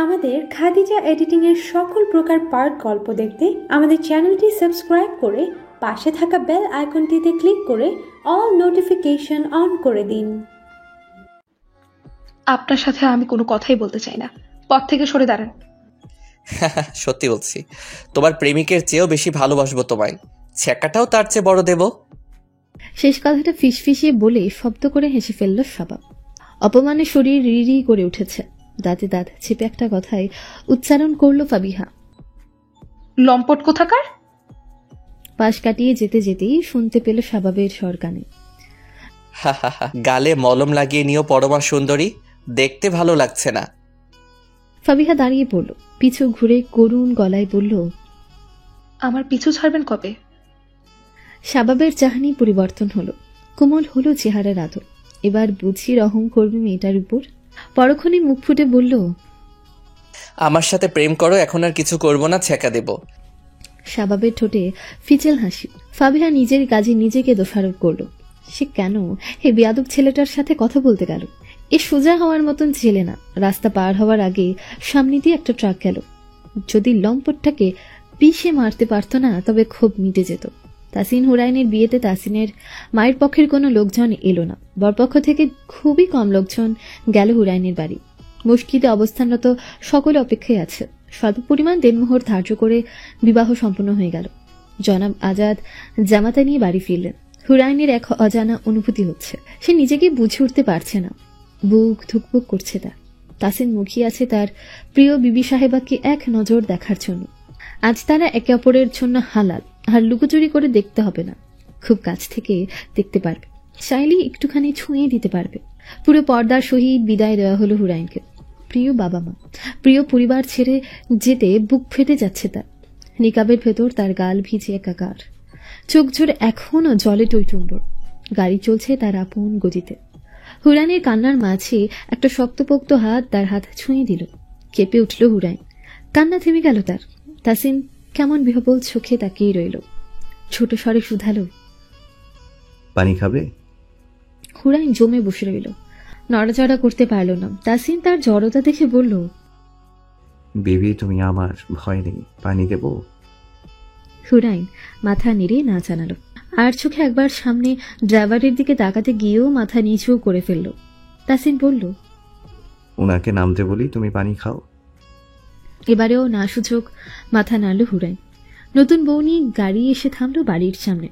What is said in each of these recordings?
আমাদের খাদিজা এডিটিং এর সকল প্রকার পার্ট গল্প দেখতে আমাদের চ্যানেলটি সাবস্ক্রাইব করে পাশে থাকা বেল আইকনটিতে ক্লিক করে অল নোটিফিকেশন অন করে দিন। আপনার সাথে আমি কোনো কথাই বলতে চাই না, পথ থেকে সরে দাঁড়ান। সত্যি বলছি, তোমার প্রেমিকের চেয়েও বেশি ভালোবাসবো তোমায়, ছ্যাঁকাটাও তার চেয়ে বড় দেব। শেষ কথাটা ফিসফিসিয়ে বলে শব্দ করে হেসে ফেলল শাবাব। অপমানে শরীর রিরি করে উঠেছে, দাঁতে দাঁত চেপে একটা কথাই উচ্চারণ করল ফাবিহা। লম্পট কোথাকার। পাশ কাটিয়ে যেতে যেতেই শুনতে পেল শাবাবের স্বর কানে। গালে মলম লাগিয়ে নিও পরমা সুন্দরী, দেখতে ভালো লাগছে না। ফাবিহা দাঁড়িয়ে পড়ল, পিছু ঘুরে করুণ গলায় বলল, আমার পিছু ছাড়বেন কবে? শাবাবের চাহনি পরিবর্তন হলো, কোমল হলো চেহারার আদর। এবার বুঝি রহম করবে মেয়েটার উপর। পরক্ষণে মুখ ফুটে বলল, আমার সাথে প্রেম করো, এখন আর কিছু করবো না, ছ্যাঁকা দেব। শাবাবের ঠোঁটে ফিচেল হাসি। ফাবিহা নিজের কাজে নিজেকে দোষারোপ করল। সে কেন হে বেয়াদব ছেলেটার সাথে কথা বলতে গেল? এ সোজা হওয়ার মতন ছেলে না। রাস্তা পার হওয়ার আগে সামনে দিয়ে একটা ট্রাক গেল। যদি লম্পটটাকে পিষে মারতে পারত না, তবে ক্ষোভ মিটে যেত। তাসিন হুরাইনের বিয়েতে তাসিনের মায়ের পক্ষের কোনো লোকজন এলো না। বরপক্ষ থেকে খুবই কম লোকজন গেল হুরাইনের বাড়ি। মসজিদে অবস্থানরত সকলে অপেক্ষায় আছে। স্বল্প পরিমাণ দেনমোহর ধার্য করে বিবাহ সম্পন্ন হয়ে গেল। জনাব আজাদ জামাতা নিয়ে বাড়ি ফিরলেন। হুরাইনের এক অজানা অনুভূতি হচ্ছে। সে নিজেকে বুঝে উঠতে পারছে না। বুক ধুকপুক করছে তার। তাসিন মুখিয়ে আছে তার প্রিয় বিবি সাহেবাকে এক নজর দেখার জন্য। আজ তারা একে অপরের জন্য হালাল, আর লুকোচুরি করে দেখতে হবে না, খুব কাছ থেকে দেখতে পারবে, চাইলেই একটুখানি ছুঁয়ে দিতে পারবে। পুরো পর্দার সহিত বিদায় দেওয়া হলো হুরাইনকে। প্রিয় বাবা মা, প্রিয় পরিবার ছেড়ে যেতে বুক ফেটে যাচ্ছে তার। নিকাবের ভেতর তার গাল ভিজে একাকার, চোখ জোড়ে এখনো জলে টইটুম্বর। গাড়ি চলছে তার আপন গতিতে। হুরাইনের কান্নার মাঝে একটা শক্তপোক্ত হাত তার হাত ছুঁয়ে দিল। কেঁপে উঠল হুরাইন। কান্না থেমে গেল তার। তাসিন কেমন বিহবল চোখে তাকিয়ে রইল। ছোট স্বরে শুধালো, পানি খাবে? হুরাইন জমে বসে রইল, নড়াচড়া করতে পারল না। তাসিন তার জড়তা দেখে বলল, বেবি তুমি আমার, ভয় নেই, পানি দেব? হুরাইন মাথা নেড়ে না জানালো। আর চোখে একবার সামনে ড্রাইভারের দিকে তাকাতে গিয়েও মাথা নিচু করে ফেলল। তাসিন বলল, ওনাকে নামতে বলি, তুমি পানি খাও। এবারেও না সুযোগ মাথা নাড়ল হুরাইন। নতুন বউ নিয়ে গাড়ি এসে থামল বাড়ির সামনে।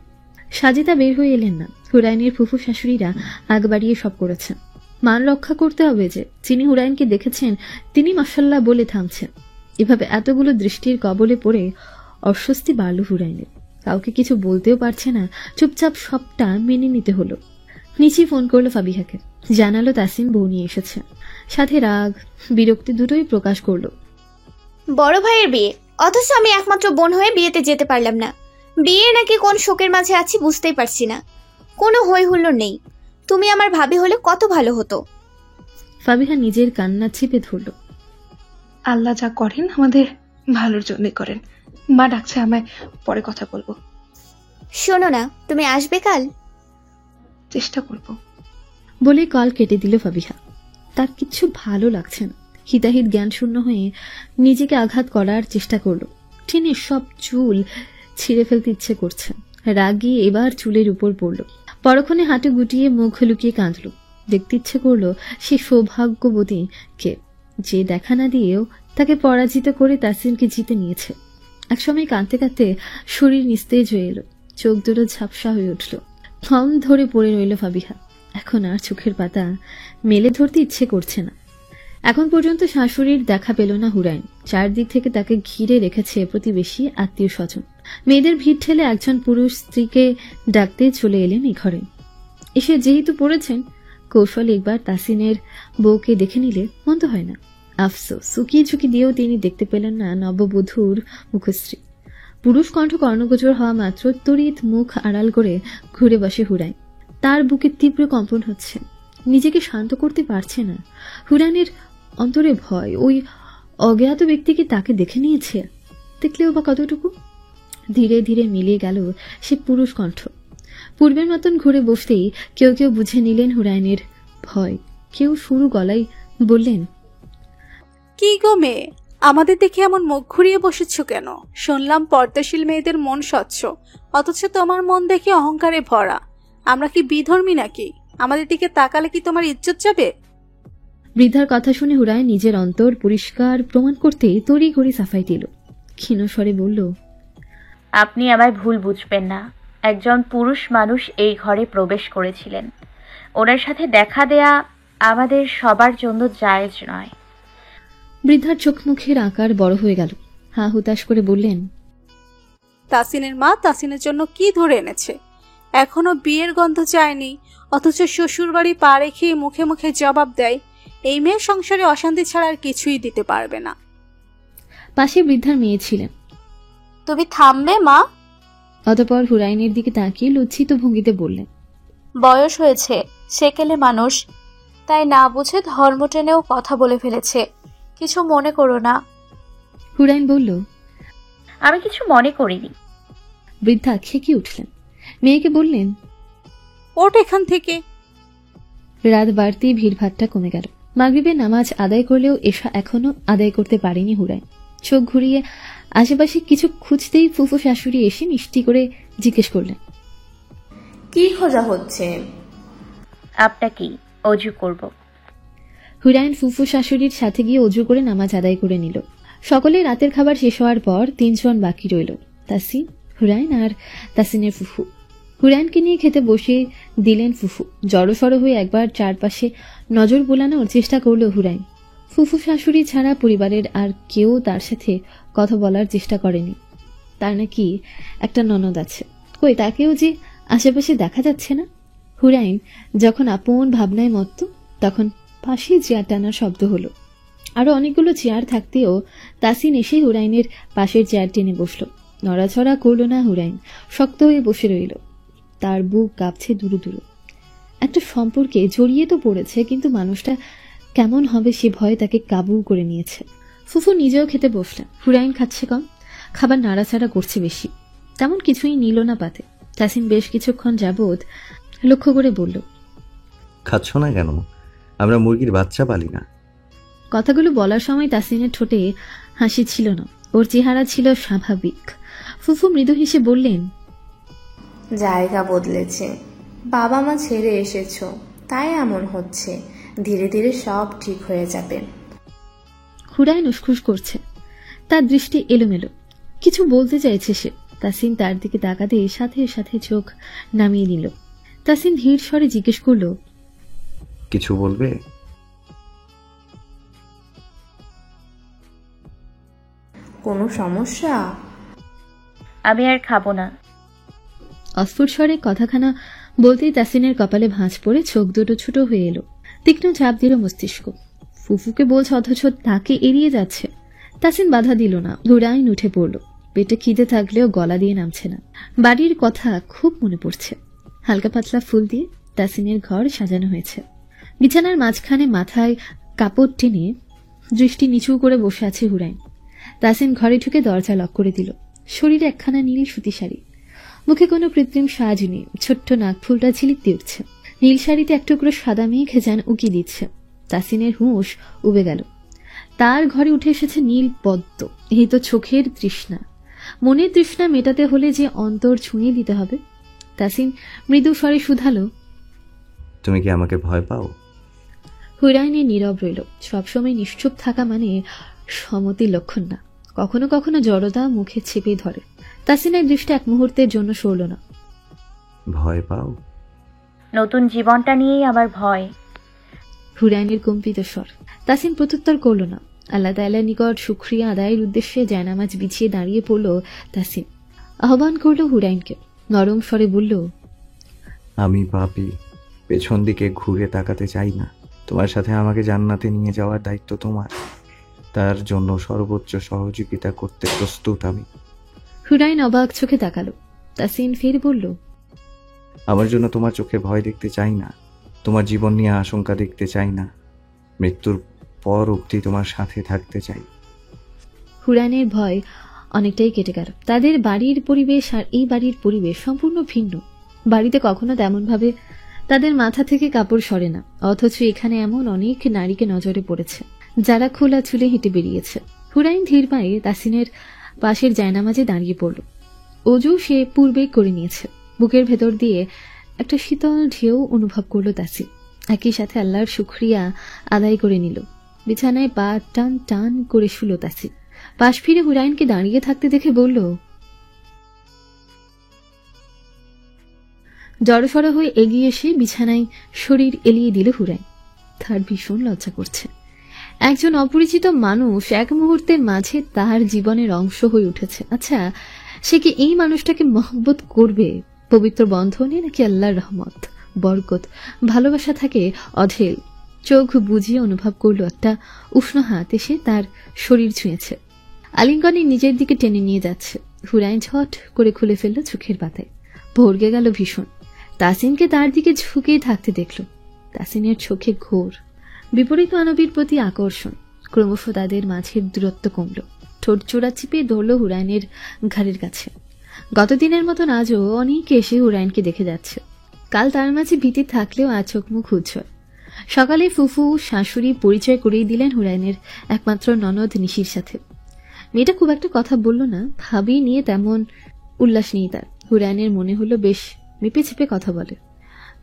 সাজিদা বের হয়ে এলেন না। হুরাইনের ফুফু শাশুড়িরা আগ বাড়িয়ে সব করেছেন। মান রক্ষা করতে হবে যে, যিনি হুরাইনকে দেখেছেন তিনি মাশাল্লাহ বলে থামছেন। এভাবে এতগুলো দৃষ্টির কবলে পড়ে অস্বস্তি বাড়ল হুরাইনের। কাউকে কিছু বলতেও পারছে না, চুপচাপ সবটা মেনে নিতে হলো। নিচি ফোন করলো ফাবিহাকে, জানালো তাসিন বউ নিয়ে এসেছে। সাথে রাগ বিরক্তি দুটোই প্রকাশ করলো। বড় ভাইয়ের বিয়ে, অথচ আমি একমাত্র বোন হয়ে বিয়েতে যেতে পারলাম না। বিয়ে নাকি কোন শোকের মাঝে আছি বুঝতেই পারছি না। কোনো হই হুল্লোড় নেই। তুমি আমার ভাবি হলে কত ভালো হতো। ফাবিহা নিজের কান্না চেপে ধরল। আল্লাহ যা করেন আমাদের ভালোর জন্যই করেন। মা ডাকছে আমায়, পরে কথা বলবো। শোনো না, তুমি আসবে কাল? চেষ্টা করব। বলে কল কেটে দিল ফাবিহা। তার কিচ্ছু ভালো লাগছে না। হিতাহিত জ্ঞান শূন্য হয়ে নিজেকে আঘাত করার চেষ্টা করলো। টেনে সব চুল ছিঁড়ে ফেলতে ইচ্ছে করছে। রাগিয়ে এবার চুলের উপর পড়ল। পরক্ষণে হাঁটু গুটিয়ে মুখ লুকিয়ে কাঁদল। দেখতে ইচ্ছে করলো সে সৌভাগ্যবতী কে, যে দেখা না দিয়েও তাকে পরাজিত করে তাসিনকে জিতে নিয়েছে। একসময় কাঁদতে কাঁদতে শরীর নিস্তেজ হয়ে এলো, চোখ দুটো ঝাপসা হয়ে উঠল। থম ধরে পড়ে রইল ফাবিহা। এখন আর চোখের পাতা মেলে ধরতে ইচ্ছে করছে না। এখন পর্যন্ত শাশুড়ির দেখা পেল না হুরাইন। চারদিক থেকে তাকে ঘিরে রেখেছে প্রতিবেশী, আত্মীয় স্বজন। মেয়েদের ভিড় ঠেলে একজন পুরুষ স্ত্রীকে ডাকতে চলে এলেন এই ঘরে। এসে যেহেতু পড়েছেন, কৌশলে একবার তাসিনের বউকে দেখে নিলে মন্দ হয় না। আফসোস, চুকিয়ে ঝুঁকি দিয়েও তিনি দেখতে পেলেন না নববধূর মুখশ্রী। পুরুষ কণ্ঠ কর্ণগোচর হওয়া মাত্র তড়িৎ মুখ আড়াল করে ঘুরে বসে হুরাইন। তার বুকে তীব্র কম্পন হচ্ছে, নিজেকে শান্ত করতে পারছে না। হুরাইনের অন্তরে ভয়, ওই অজ্ঞাত ব্যক্তিকে তাকে দেখে নিয়েছে, দেখলেও বা কতটুকু। ধীরে ধীরে মিলিয়ে গেল সে পুরুষ কণ্ঠ। পূর্বের মতন ঘুরে বসতেই কেউ কেউ বুঝে নিলেন হুরাইনের ভয়। কেউ সরু গলায় বললেন, কি গো মেয়ে, আমাদের দেখে এমন মুখ ঘুরিয়ে বসেছ কেন? শুনলাম পর্দাশীল মেয়েদের মন স্বচ্ছ, অথচ তোমার মন দেখে অহংকারে ভরা। আমরা কি বিধর্মী নাকি? আমাদের দিকে তাকালে কি তোমার ইজ্জত যাবে? বৃদ্ধার কথা শুনে হুরায় নিজের অন্তর পরিষ্কার প্রমাণ করতে তড়িঘড়ি সাফাই দিল। ক্ষীণ স্বরে বলল, আপনি আমায় ভুল বুঝবেন না। একজন পুরুষ মানুষ এই ঘরে প্রবেশ করেছিলেন। ওনার সাথে দেখা দেয়া আমাদের সবার জন্য জায়েজ নয়। বৃদ্ধার চোখ মুখের আকার বড় হয়ে গেল। হা হুতাশ করে বললেন, তাসিনের মা তাসিনের জন্য কি ধরে এনেছে? এখনো বিয়ের গন্ধ চায়নি, অথচ শ্বশুর বাড়ি পা রেখে মুখে মুখে জবাব দেয় এই মেয়ের সংসারে অশান্তি ছাড়া আর কিছুই দিতে পারবে না। পাশে বৃদ্ধার মেয়ে ছিলেন। তুমি থামবে মা? অতঃপর হুরাইনের দিকে তাকিয়ে লজ্জিত ভঙ্গিতে বললেন, বয়স হয়েছে, সেকেলে মানুষ, তাই না বুঝে ধর্ম টেনেও কথা বলে ফেলেছে, কিছু মনে করো না। হুরাইন বলল, আমি কিছু মনে করিনি। বৃদ্ধা খেকে উঠলেন। মেয়েকে বললেন, ওঠ এখান থেকে। রাত বাড়তি ভিড়ভাট্টা কমে গেল। মাগরিবের নামাজ আদায় করলেও এশা এখনো আদায় করতে পারেনি হুরাইন। চোখ ঘুরিয়ে আশেপাশে কিছু খুঁজতেই ফুফু শাশুড়ি এসে মিষ্টি করে জিজ্ঞেস করলেন, কি খোঁজা হচ্ছে? আপনাকেই, অজু করব। হুরাইন ফুফু শাশুড়ির সাথে গিয়ে অজু করে নামাজ আদায় করে নিল। সকলে রাতের খাবার শেষ হওয়ার পর 3 জন বাকি রইল, তাসিন, হুরাইন আর তাসিনের ফুফু। হুরাইনকে নিয়ে খেতে বসে দিলেন ফুফু। জড়সড় হয়ে একবার চারপাশে নজর বোলানোর চেষ্টা করল হুরাইন। ফুফু শাশুড়ি ছাড়া পরিবারের আর কেউ তার সাথে কথা বলার চেষ্টা করেনি। তার নাকি একটা ননদ আছে, কই তাকেও যে আশেপাশে দেখা যাচ্ছে না। হুরাইন যখন আপন ভাবনায় মত্ত, তখন পাশে চেয়ার টানার শব্দ হলো। আরো অনেকগুলো চেয়ার থাকতেও তাসিন এসে হুরাইনের পাশের চেয়ার টেনে বসল। নড়াছড়া করল না হুরাইন, শক্ত হয়ে বসে রইল। তার বুক কাঁপছে দুরু দুরু। একটা সম্পর্কে জড়িয়ে তো পড়েছে, কিন্তু মানুষটা কেমন হবে সে ভয়ে তাকে কাবু করে নিয়েছে। ফুফু নিজেও খেতে বসলেন। হুরাইন খাচ্ছে কম, খাবার নাড়াচাড়া করছে বেশি। তেমন কিছুই নিল না পাতে। তাসিন বেশ কিছুক্ষণ যাবৎ লক্ষ্য করে বলল, খাচ্ছ না কেন? আমরা মুরগির বাচ্চা পালি না। কথাগুলো বলার সময় তাসিনের ঠোঁটে হাসি ছিল না, ওর চেহারা ছিল স্বাভাবিক। ফুফু মৃদু হেসে বললেন, জায়গা বদলেছে, বাবা মা ছেড়ে এসেছো, তাই এমন হচ্ছে। ধীরে ধীরে সব ঠিক হয়ে যাবে। হুরাইন উসখুস করছে, তার দৃষ্টি এলোমেলো। কিছু বলতে চাইছে সে। তাসিন তার দিকে তাকাতে সাথে সাথে চোখ নামিয়ে নিল। তাসিন ধীর স্বরে জিজ্ঞেস করল, কিছু বলবে? কোনো সমস্যা? আমি আর খাবো না। অস্ফুট স্বরে কথাখানা বলতেই তাসিনের কপালে ভাঁজ পড়ে চোখ দুটো ছোট হয়ে এলো। তীক্ষ্ণ চাপ দিল মস্তিষ্ক। ফুফুকে বলছে অথচ তাকে এড়িয়ে যাচ্ছে। তাসিন বাধা দিল না। হুরাইন উঠে পড়ল। পেটে খিদে থাকলেও গলা দিয়ে নামছে না। বাড়ির কথা খুব মনে পড়ছে। হালকা পাতলা ফুল দিয়ে তাসিনের ঘর সাজানো হয়েছে। বিছানার মাঝখানে মাথায় কাপড় টেনে দৃষ্টি নিচু করে বসে আছে হুরাইন। তাসিন ঘরে ঢুকে দরজা লক করে দিল। শরীরে একখানা নীল সুতি শাড়ি, মুখে কোনো কৃত্রিম সাজ নেই। ছোট্ট নাকফুলটা ঝিলিক দিয়ে উঠছে। নীল শাড়িতে এক টুকরো সাদা মেঘ যেন উকি দিচ্ছে। তাসিনের হুঁশ উবে গেল। তার ঘরে উঠে এসেছে নীল পদ্ম। এই তো চোখের তৃষ্ণা। মনের তৃষ্ণা মেটাতে হলে যে অন্তর ছুঁয়ে দিতে হবে। তাসিন মৃদু স্বরে শুধালো, তুমি কি আমাকে ভয় পাও? হুরাইনে নীরব রইল। সবসময় নিশ্চুপ থাকা মানে সমতির লক্ষণ না। কখনো কখনো জড়তা মুখে চেপে ধরে। তাসিনের দৃষ্টি এক মুহূর্তের জন্য সরল না। ভয় পাও? নতুন জীবনটা নিয়েই আমার ভয়। হুরাইনের কম্পিত স্বর। তাসিন প্রত্যুত্তর করল না। আল্লাহ তাআলার নিকট শুকরিয়া আদায়ের উদ্দেশ্যে জায়নামাজ বিছিয়ে দাঁড়িয়ে পড়ল তাসিন। আহ্বান করল হুরাইনকে। নরম স্বরে বলল, আমি পাপী, পেছন দিকে ঘুরে তাকাতে চাই না। তোমার সাথে আমাকে জান্নাতে নিয়ে যাওয়ার দায়িত্ব তোমার। তার জন্য সর্বোচ্চ সহযোগিতা করতে প্রস্তুত আমি। হুরাইন অবাক চোখে তাকালো। তাসিন ফের বলল, আমার জন্য তোমার চোখে ভয় দেখতে চাই না। তোমার জীবন নিয়ে আশঙ্কা দেখতে চাই না। মৃত্যুর পর অবধি তোমার সাথে থাকতে চাই। হুরাইনের ভয় অনেকটাই কেটে গেল। তাদের বাড়ির পরিবেশ আর এই বাড়ির পরিবেশ সম্পূর্ণ ভিন্ন। বাড়িতে কখনো তেমন ভাবে তাদের মাথা থেকে কাপড় সরে না, অথচ এখানে এমন অনেক নারীকে নজরে পড়েছে যারা খোলা চুলে হেঁটে বেরিয়েছে। হুরাইন ধীর পায়ে তাসিনের পাশের জায়নামাজে দাঁড়িয়ে পড়ল। অজু সে পূর্বেই করে নিয়েছে। বুকের ভেতর দিয়ে একটা শীতল ঢেউ অনুভব করল তাসিন। একই সাথে আল্লাহর শুকরিয়া আদায় করে নিল। বিছানায় পা টান টান করে শুল তাসিন। পাশ ফিরে হুরাইনকে দাঁড়িয়ে থাকতে দেখে বলল, জড়সড় হয়ে এগিয়ে এসে বিছানায় শরীর এলিয়ে দিল হুরাইন। তার ভীষণ লজ্জা করছে। একজন অপরিচিত মানুষ এক মুহূর্তের মাঝে তার জীবনের অংশ হয়ে উঠেছে। আচ্ছা, সে কি এই মানুষটাকে মহব্বত করবে পবিত্র বন্ধনে, নাকি আল্লাহর রহমত, বরকত, ভালোবাসা থাকে অঢেল? চোখ বুঝিয়ে অনুভব করলো একটা উষ্ণ হাত এসে তার শরীর ছুঁয়েছে, আলিঙ্গনে নিজের দিকে টেনে নিয়ে যাচ্ছে। হুরাইন ঝট করে খুলে ফেলল চোখের পাতায়। ভরগে গেল ভীষণ। তাসিনকে তার দিকে ঝুঁকে থাকতে দেখল। তাসিনের চোখে ঘোর বিপরীত মানবীর প্রতি আকর্ষণ। ক্রমশ তাদের মাঝের দূরত্ব কমল। ঠোঁট চোরা চিপে ধরল হুরাইনের ঘাড়ের কাছে। গতদিনের মতন আজও অনেকে এসে হুরাইনকে দেখে যাচ্ছে। কাল তার মাঝে ভীতি থাকলেও আজ চোখ মুখ উজ্জ্বল। সকালে ফুফু শাশুড়ি পরিচয় করিয়ে দিলেন হুরাইনের একমাত্র ননদ নিশির সাথে। মেয়েটা খুব একটা কথা বলল না, ভাবি নিয়ে তেমন উল্লাস নেই তার। হুরাইনের মনে হলো বেশ মেপে চেপে কথা বলে।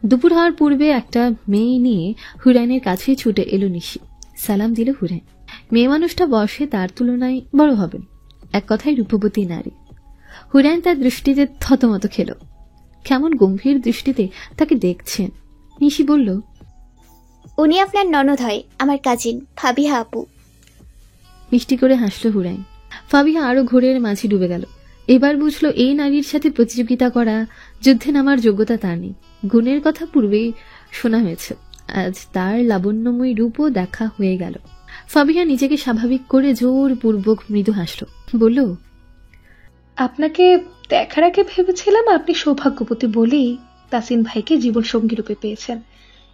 দুপুর হওয়ার পূর্বে একটা মেয়ে নিয়ে হুরাইনের কাছে ছুটে এলো নিশি। সালাম দিল হুরাইন। মেয়ে মানুষটা বয়সে তার তুলনায় বড় হবেন, এক কথায় রূপবতী নারী। হুরাইন তার দৃষ্টিতে থতমত খেল। কেমন গম্ভীর দৃষ্টিতে তাকে দেখছেন। নিশি বলল, উনি আপনার ননদ হয়, আমার কাজিন ফাবিহা আপু। মিষ্টি করে হাসল হুরাইন। ফাবিহা আরো ঘোরের মাঝে ডুবে গেল। এবার বুঝলো এই নারীর সাথে প্রতিযোগিতা করা, যুদ্ধে নামার যোগ্যতা তার নেই। গুণের কথা পূর্বেই শোনা হয়েছে, আজ তার লাবণ্যময় রূপও দেখা হয়ে গেল। ফাবিহা নিজেকে স্বাভাবিক করে জোরপূর্বক মৃদু হাসল। বলল, আপনাকে দেখার আগে ভেবেছিলাম আপনি সৌভাগ্যবতী বলেই তাসিন ভাইকে জীবন সঙ্গী রূপে পেয়েছেন।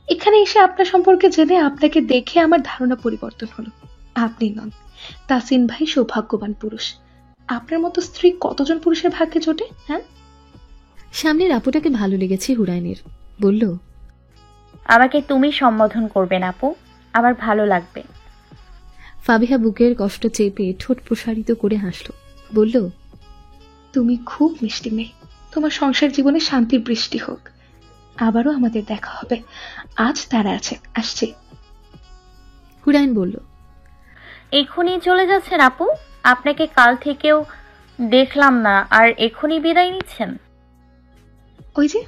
এখানে এসে আপনার সম্পর্কে জেনে আপনাকে দেখে আমার ধারণা পরিবর্তন হলো। আপনি নন, তাসিন ভাই সৌভাগ্যবান পুরুষ। আপনার মতো স্ত্রী কতজন পুরুষের ভাগ্যে জোটে? হ্যাঁ, সামনের আপুটাকে ভালো লেগেছে হুরাইনের। বলল, আমাকে তুমি সম্বোধন করবেন আপু, আমার ভালো লাগবে। ফাবিহা বুকের কষ্ট চেপে ঠোঁট প্রসারিত করে হাসল। বলল, তুমি খুব মিষ্টি মেয়ে। তোমার সংসার জীবনে শান্তির বৃষ্টি হোক। আবারও আমাদের দেখা হবে। আজ তারা আছে, আসছে। হুরাইন বলল, এখনই চলে যাচ্ছেন আপু? আপনাকে কাল থেকেও দেখলাম না, আর এখনই বিদায় নিচ্ছেন? ওই যে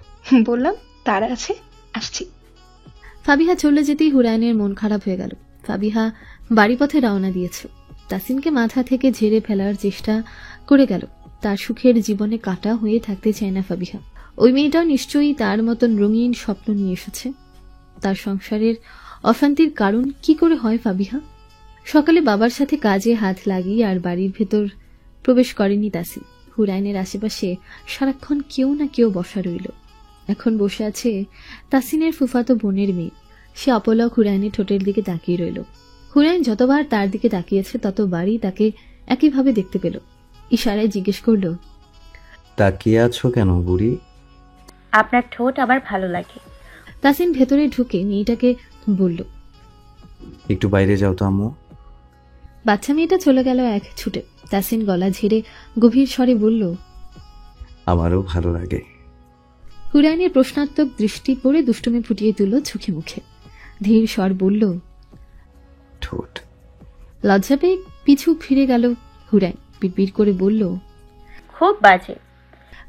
বললাম তারা আছে, আসছি। ফাবিহা চলে যেতেই হুরাইনের মন খারাপ হয়ে গেল। ফাবিহা বাড়ি পথে রওনা দিয়েছে। তাসিনকে মাথা থেকে ঝেড়ে ফেলার চেষ্টা করে গেল। তার সুখের জীবনে কাটা হয়ে থাকতে চায় না ফাবিহা। ওই মেয়েটাও নিশ্চয়ই তার মতন রঙিন স্বপ্ন নিয়ে এসেছে। তার সংসারের অশান্তির কারণ কি করে হয় ফাবিহা? সকালে বাবার সাথে কাজে হাত লাগিয়ে আর বাড়ির ভেতর প্রবেশ করেনি তাসিন। হুরাইনের আশেপাশে সারাক্ষণ কেউ না কেউ বসা রইল। এখন বসে আছে তাসিনের ফুফাতো বোনের মেয়ে। সে অপলক হুরাইনের ঠোঁটের দিকে তাকিয়ে রইল। হুরাইন যতবার তার দিকে তাকিয়েছে ততবারই তাকে একইভাবে দেখতে পেল। ইশারায় জিজ্ঞেস করল, তাকিয়ে আছো কেন বুড়ি? আপনার ঠোঁট আমার ভালো লাগে। তাসিন ভেতরে ঢুকে মেয়েটাকে বলল, একটু বাইরে যাও তো আম্মু। বাচ্চা মেয়েটা চলে গেল এক ছুটে। তাসিন গলা ঝেড়ে গভীর স্বরে বলল, আমারও ভালো লাগে। হুরাইনের প্রশ্নাত্মক দৃষ্টি পড়ে দুষ্টুমি ফুটিয়ে তুলল চোখে মুখে। ধীর স্বর বলল, ঠোঁট। লজ্জা পেয়ে পিছু ফিরে গেল হুরাইন। পিড়পিড় করে বলল, খুব বাজে।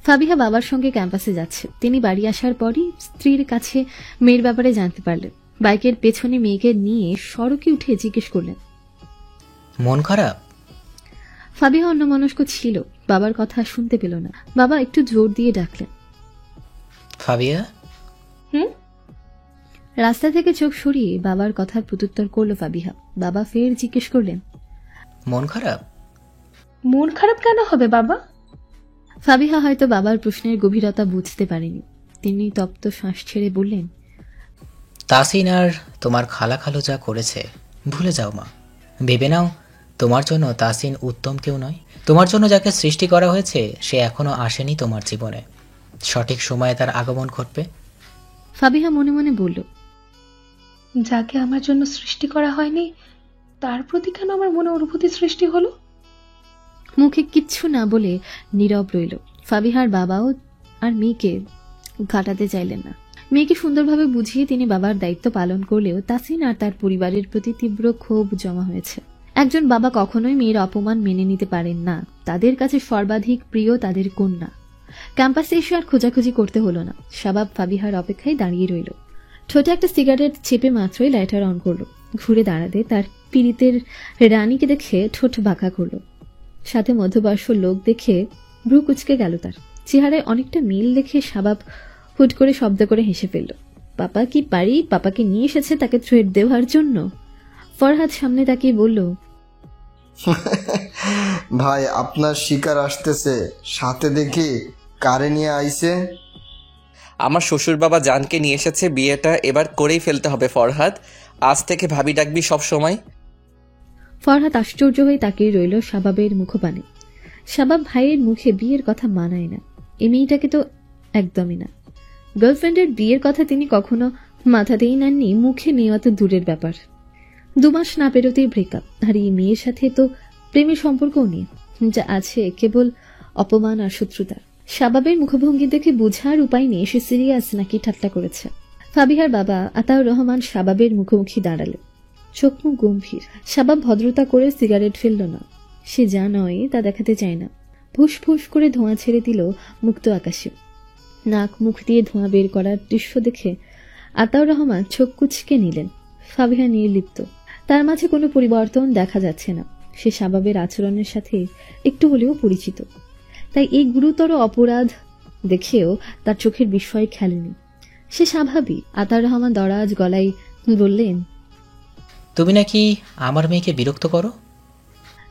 ফাবিহা বাবার সঙ্গে ক্যাম্পাসে যাচ্ছে। তিনি বাড়ি আসার পরই স্ত্রীর কাছে মেয়ের ব্যাপারে জানতে পারলেন। বাইকের পেছনে মেয়েকে নিয়ে সড়কে উঠে জিজ্ঞেস করলেন, মন খারাপ? ফাবিহা অন্যমনস্ক ছিল, বাবার কথা শুনতে পেল না। বাবা একটু জোর দিয়ে ডাকলেন, ফাবিয়া। রাস্তা থেকে চোখ সরিয়ে বাবার কথার প্রত্যুত্তর করল ফাবিহা। বাবা ফের জিজ্ঞেস করলেন, মন খারাপ? মন খারাপ কেন হবে বাবা? ফাবিহা হয়তো বাবার প্রশ্নের গভীরতা বুঝতে পারেনি। তিনি তপ্ত শ্বাস ছেড়ে বললেন, তাসিন আর তোমার খালা খালু যা করেছে ভুলে যাও মা। ভেবে নাও তোমার জন্য তাসিন উত্তম কেউ নয়। তোমার জন্য যাকে সৃষ্টি করা হয়েছে সে এখনো আসেনি তোমার জীবনে। সঠিক সময়ে তার আগমন ঘটবে। ফাবিহা মনে মনে বলল, যাকে আমার জন্য সৃষ্টি করা হয়নি তার প্রতি কেন আমার মনে অনুভূতি সৃষ্টি হলো? মুখে কিচ্ছু না বলে নীরব রইল। ফাবিহার বাবাও আর মেয়েকে কাটাতে চাইলেন না। মেয়েকে সুন্দরভাবে বুঝিয়ে তিনি বাবার দায়িত্ব পালন করলেও তাসিন আর তার পরিবারের প্রতি তীব্র ক্ষোভ জমা হয়েছে। একজন বাবা কখনোই মেয়ের অপমান মেনে নিতে পারেন না। তাদের কাছে সর্বাধিক প্রিয় তাদের কন্যা। ক্যাম্পাসে এসে আর খোঁজাখুঁজি করতে হলো না। শাবাব ফাবিহার অপেক্ষায় দাঁড়িয়ে রইল। ছোট একটা সিগারেট চেপে মাত্রই লাইটার অন করলো। ঘুরে দাঁড়াতে তার পীড়িতের রানীকে দেখে ঠোঁট বাঁকা করলো। সাথে মধ্যবয়স্ক লোক দেখে ভ্রু কুচকে গেল তার। চেহারায় অনেকটা মিল দেখে শাবাব হুট করে শব্দ করে হেসে ফেলল। পাপা কি পারি পাপাকে নিয়ে এসেছে তাকে থ্রেট দেওয়ার জন্য। ফরহাদ সামনে তাকিয়ে বলল, ভাই আপনার শিকার আসতেছে, সাথে দেখি কারে নিয়ে আইছে। আমার শ্বশুর বাবা জানকে নিয়ে এসেছে, বিয়েটা এবার করেই ফেলতে হবে ফরহাদ। আজ থেকে ভাবি ডাকবি সব সময়। ফরহাদ আশ্চর্য হয়ে তাকিয়ে রইল শাবাবের মুখপানে। শাবাব ভাইয়ের মুখে বিয়ের কথা মানায় না। এই মেয়েটাকে তো একদমই না। গার্লফ্রেন্ডের বিয়ের কথা তিনি কখনো মাথাতেই নেননি, মুখে নেওয়া তো দূরের ব্যাপার। 2 মাস না পেরোতেই ব্রেকআপ। আর এই মেয়ের সাথে তো প্রেমের সম্পর্কও নেই, যা আছে কেবল অপমান আর শত্রুতা। শাবাবের মুখভঙ্গি দেখে বোঝার উপায় নেই সে সিরিয়াস নাকি ঠাট্টা করেছে। ফাবিহার বাবা আতাউর রহমান শাবাবের মুখোমুখি দাঁড়ালো, চোখ মুখ গম্ভীর। শাবাব ভদ্রতা করে সিগারেট ফেলল না। সে যা নয় তা দেখাতে চায় না। ফুস ফুস করে ধোঁয়া ছেড়ে দিল মুক্ত আকাশে। নাক মুখ দিয়ে ধোঁয়া বের করার দৃশ্য দেখে আতাউর রহমান চোখ কুচকে নিলেন। ফাবিহা নির্লিপ্ত। তার মাঝে কোনো পরিবর্তন দেখা যাচ্ছে না। সে শাবাবের আচরণের সাথে একটু হলেও পরিচিত। তাই এই গুরুতর অপরাধ দেখেও তার চোখের বিস্ময় খেলেনি। সে স্বাভাবিক। আতাউর রহমান দরাজ গলায় বললেন, তুমি নাকি আমার মেয়েকে বিরক্ত করো?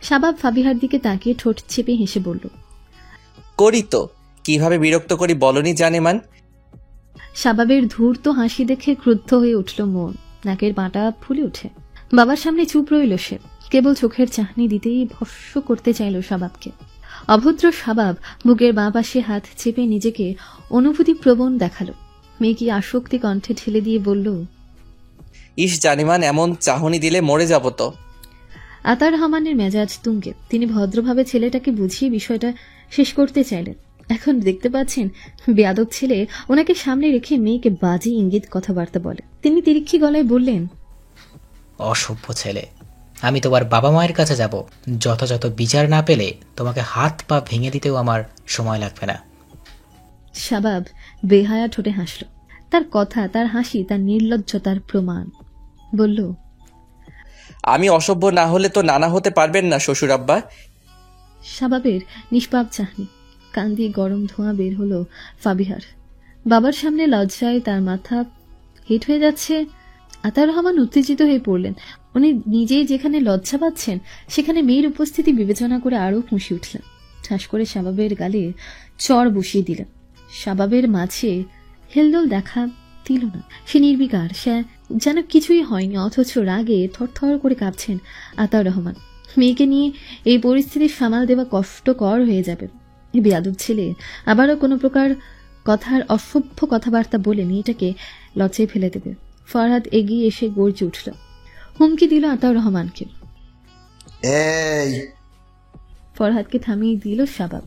শাবাব ফাবিহার দিকে তাকিয়ে ঠোঁট চেপে হেসে বলল, করি তো। কিভাবে বিরক্ত করি বলনি জানেমান? শাবাবের ধূর্ত হাসি দেখে ক্রুদ্ধ হয়ে উঠল মন। নাকের পাটা ফুলে ওঠে। বাবার সামনে চুপ রইল সে। কেবল চোখের চাহনি দিতেই ভস্ম করতে চাইল শাবাবকে। অভদ্র শাবাব বুকের বাঁ পাশে হাত চেপে নিজেকে অনুভূতি প্রবণ দেখালো। মেয়ে কি আসক্তি কণ্ঠে ঠেলে দিয়ে বলল, ইস জানেমান, এমন চাহনি দিলে মরে যাব তো। আতাউর রহমানের মেজাজ তুঙ্গে। তিনি ভদ্রভাবে ছেলেটাকে বুঝিয়ে বিষয়টা শেষ করতে চাইলেন। এখন দেখতে পাচ্ছেন বেয়াদব ছেলে ওনাকে সামনে রেখে মেয়েকে বাজে ইঙ্গিত কথাবার্তা বলে। তিনি তিরিক্ষি গলায় বললেন, অসভ্য ছেলে, আমি তোমার বাবা মায়ের কাছে যাব। যথাযথ বিচার না পেলে তোমাকে হাত পা ভেঙে দিতেও আমার সময় লাগবে না। শাবাব বেহায়া ঠোঁটে হাসল। তার কথা, তার হাসি, তার নির্লজ্জতার প্রমাণ। বলল, আমি অসভ্য না হলে তো নানা হতে পারবেন না শ্বশুর আব্বা। শাবাবের নিষ্পাপ চাহনি। কান দিয়ে গরম ধোঁয়া বের হলো ফাবিহার। বাবার সামনে লজ্জায় তার মাথা হেঁট হয়ে যাচ্ছে। আতাউর রহমান উত্তেজিত হয়ে পড়লেন। উনি নিজেই যেখানে লজ্জা পাচ্ছেন সেখানে মেয়ের উপস্থিতি বিবেচনা করে আরো ফুঁসে উঠলেন। ঠাস করে শাবাবের গালে চড় বসিয়ে দিলেন। শাবাবের মাঝে হেলদোল দেখা দিল না। সে নির্বিকার, সে যেন কিছুই হয়নি, অথচ রাগে থরথর করে কাঁপছেন আতাউর রহমান। মেয়েকে নিয়ে এই পরিস্থিতি সামাল দেওয়া কষ্টকর হয়ে যাবে। বেয়াদব ছেলে আবারও কোনো প্রকার কথার অসভ্য কথাবার্তা বলে মেয়েটাকে লজ্জায় ফেলে দেবে। ফরহাদ এগিয়ে এসে গর্জে উঠল, হুমকি দিল আতাউর রহমানকে। ফরহাদকে থামিয়ে দিল শাবাব।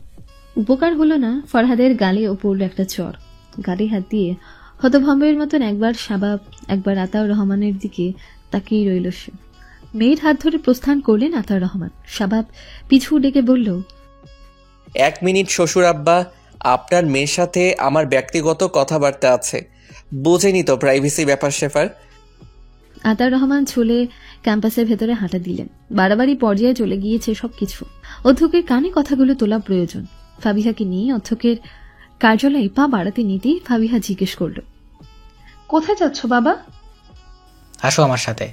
উপকার হলো না, ফরহাদের গালেও পড়ল একটা চড়। গালে হাত দিয়ে হতভম্বের মতন একবার শাবাব একবার আতাউর রহমানের দিকে তাকিয়ে রইল সে। মেয়ের হাত ধরে প্রস্থান করলেন আতাউর রহমান। শাবাব পিছু ডেকে বলল, 1 মিনিট শ্বশুর আব্বা, আপনার মেয়ের সাথে আমার ব্যক্তিগত কথাবার্তা আছে, বুঝেনি তো প্রাইভেসি ব্যাপার স্যাপার। আতাউর রহমান চলে ক্যাম্পাসের ভেতরে হাঁটা দিলেন। বাড়াবাড়ি পর্যায়ে চলে গিয়েছে সবকিছু। অধ্যক্ষের কানে কথাগুলো তোলা প্রয়োজন। ফাবিহাকে নিয়ে অধ্যক্ষের কার্যালয়ে পা বাড়াতে নিতেই ফাবিহা জিজ্ঞেস করল, কোথায় যাচ্ছ বাবা? আসো আমার সাথে।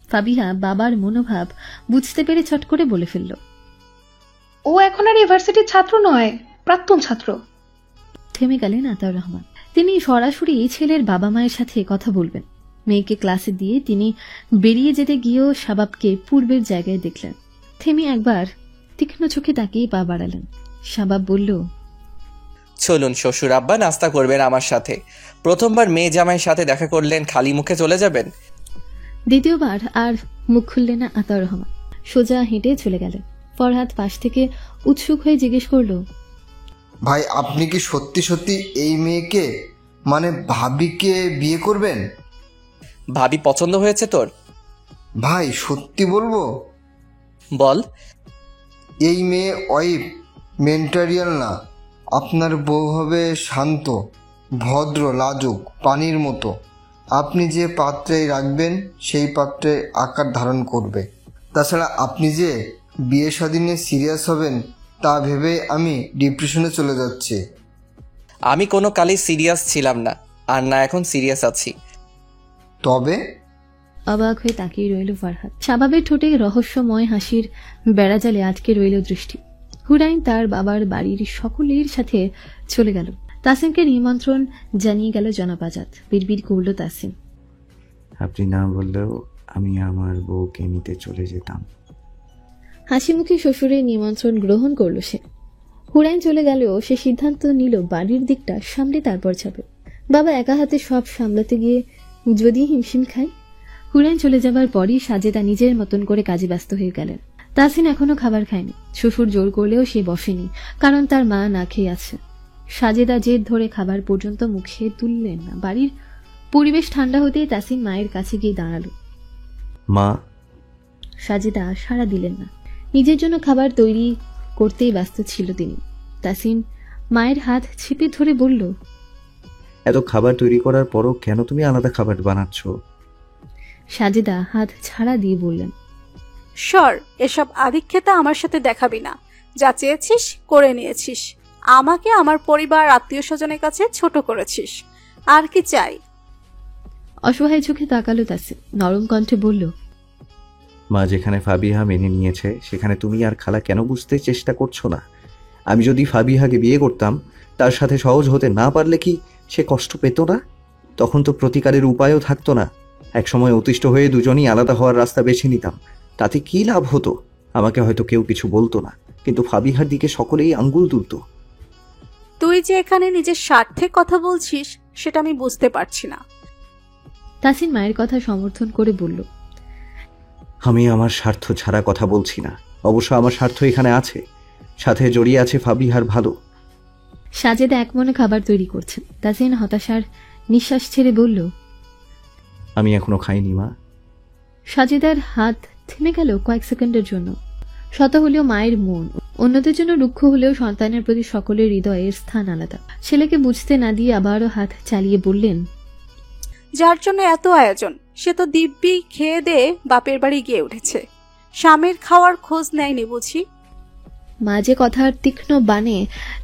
ফাবিহা বাবার মনোভাব বুঝতে পেরে চট করে বলে ফেলল, ও এখন আর ইউনিভার্সিটির ছাত্র নয়, প্রাক্তন ছাত্র। থেমে গেলেন আতাউর রহমান। তিনি সরাসরি ছেলের বাবা মায়ের সাথে কথা বলবেন। মেয়েকে ক্লাসে দিয়ে তিনি বেরিয়ে যেতে গিয়েও শাবাবকে পূর্বের জায়গায় দেখলেন। থেমে একবার তীক্ষ্ণ চোখে তাকিয়ে পা বাড়ালেন। শাবাব বলল, চলুন শ্বশুর আব্বা, নাস্তা করবেন আমার সাথে। প্রথমবার মেয়ে জামাইয়ের সাথে দেখা করলেন, খালি মুখে চলে যাবেন? দ্বিতীয়বার আর মুখ খুললেন না আতাউর রহমান, সোজা হেঁটে চলে গেলেন। ফরহাদ পাশ থেকে উৎসুক হয়ে জিজ্ঞেস করলো, ভাই আপনি কি সত্যি সত্যি এই মেয়েকে মানে ভাবিকে বিয়ে করবেন? ভাবি পছন্দ হয়েছে তোর? ভাই সত্যি বলবো? বল। এই মেয়ে ওয়াইফ মেন্টারিয়াল না, আপনার বউ হবে শান্ত, ভদ্র, লাজুক, পানির মতো। আপনি যে পাত্রেই রাখবেন সেই পাত্রে আকার ধারণ করবে। তাছাড়া আপনি যে বিয়ে শাদী নিয়ে সিরিয়াস হবেন তা ভেবে আমি ডিপ্রেশনে চলে যাচ্ছি। আমি কোনো কালই সিরিয়াস ছিলাম না, আর না এখন সিরিয়াস আছি। তবে? অবাক হয়ে তাকিয়ে রইল ফরহাদ। স্বভাবের ঠোঁটে রহস্যময় হাসির বেড়াজালে আটকে রইল দৃষ্টি। হুরাইন তার বাবার বাড়ির সকলের সাথে চলে গেল। তাসিমকে নিমন্ত্রণ জানিয়ে গেল জনাব আজাদ। বিড়বিড় করল তাসিম, আপনি না বললেও আমি আমার বউকে নিতে চলে যেতাম। হাসি মুখে শ্বশুরের নিমন্ত্রণ গ্রহণ করল সে। হুরাইন চলে গেলেও সে সিদ্ধান্ত নিল বাড়ির দিকটা সামলে তারপর যাবে। বাবা একা হাতে সব সামলাতে গিয়ে যদি হিমশিম খায়। হুরাইন চলে যাবার পরই সাজেদা নিজের মতন করে কাজে ব্যস্ত হয়ে গেলেন। তাসিন এখনো খাবার খায়নি। শ্বশুর জোর করলেও সে বসেনি, কারণ তার মা না খেয়ে আছে। সাজেদা জেদ ধরে খাবার পর্যন্ত মুখে তুললেন না। বাড়ির পরিবেশ ঠান্ডা হতেই তাসিন মায়ের কাছে গিয়ে দাঁড়ালো। মা। সাজেদা সাড়া দিলেন না। নিজের জন্য খাবার তৈরি করতেই ব্যস্ত ছিল তিনি। তাসিন মায়ের হাত ছিপে ধরে বলল, এত খাবার তৈরি করার পরও কেন তুমি আলাদা খাবার বানাচ্ছ? সাজেদা হাত ছাড়া দিয়ে বললেন, সর, এসব আদিক্ষেতা আমার সাথে দেখাবি না। যা চেয়েছিস করে নিয়েছিস, আমাকে আমার পরিবার আত্মীয় স্বজনের কাছে ছোট করেছিস, আর কি চাই? অসহায় চোখে তাকালো তাসিন, নরম কণ্ঠে বলল, মা, যেখানে ফাবিহা মেনে নিয়েছে সেখানে তুমি আর খালা কেন বুঝতে চেষ্টা করছো না? আমি যদি ফাবিহাকে বিয়ে করতাম, তার সাথে সহজ হতে না পারলে কি সে কষ্ট পেত না? তখন তো প্রতিকারের উপায়ও থাকতো না। একসময় অতিষ্ঠ হয়ে দুজনই আলাদা হওয়ার রাস্তা বেছে নিতাম। তাতে কি লাভ হতো? আমাকে হয়তো কেউ কিছু বলতো না, কিন্তু ফাবিহার দিকে সকলেই আঙ্গুল তুলত। তুই যে এখানে নিজের স্বার্থে কথা বলছিস সেটা আমি বুঝতে পারছি না। তাসিন মায়ের কথা সমর্থন করে বলল, আমি আমার স্বার্থ ছাড়া কথা বলছি না। অবশ্য আমার স্বার্থ এখানে আছে, সাথে জড়িয়ে আছে ফাবিহার ভালো। সাজেদা একমনে খাবার তৈরি করছেন। তাসিন হতাশার নিঃশ্বাস ছেড়ে বলল, আমি এখনো খাইনি মা। সাজেদার হাত থেমে গেল কয়েক সেকেন্ডের জন্য। শত হলেও মায়ের মন, অন্যদের জন্য রুক্ষ হলেও সন্তানের প্রতি সকলের হৃদয়ের স্থান আলাদা। ছেলেকে বুঝতে না দিয়ে আবারও হাত চালিয়ে বললেন, যার জন্য এত আয়োজন সে তো দিব্যি খেয়ে দিয়ে বাপের বাড়ি গিয়ে উঠেছে, স্বামীর খাওয়ার খোঁজ নেয়নি বুঝি? মা যে কথার তীক্ষ্ণ বাণে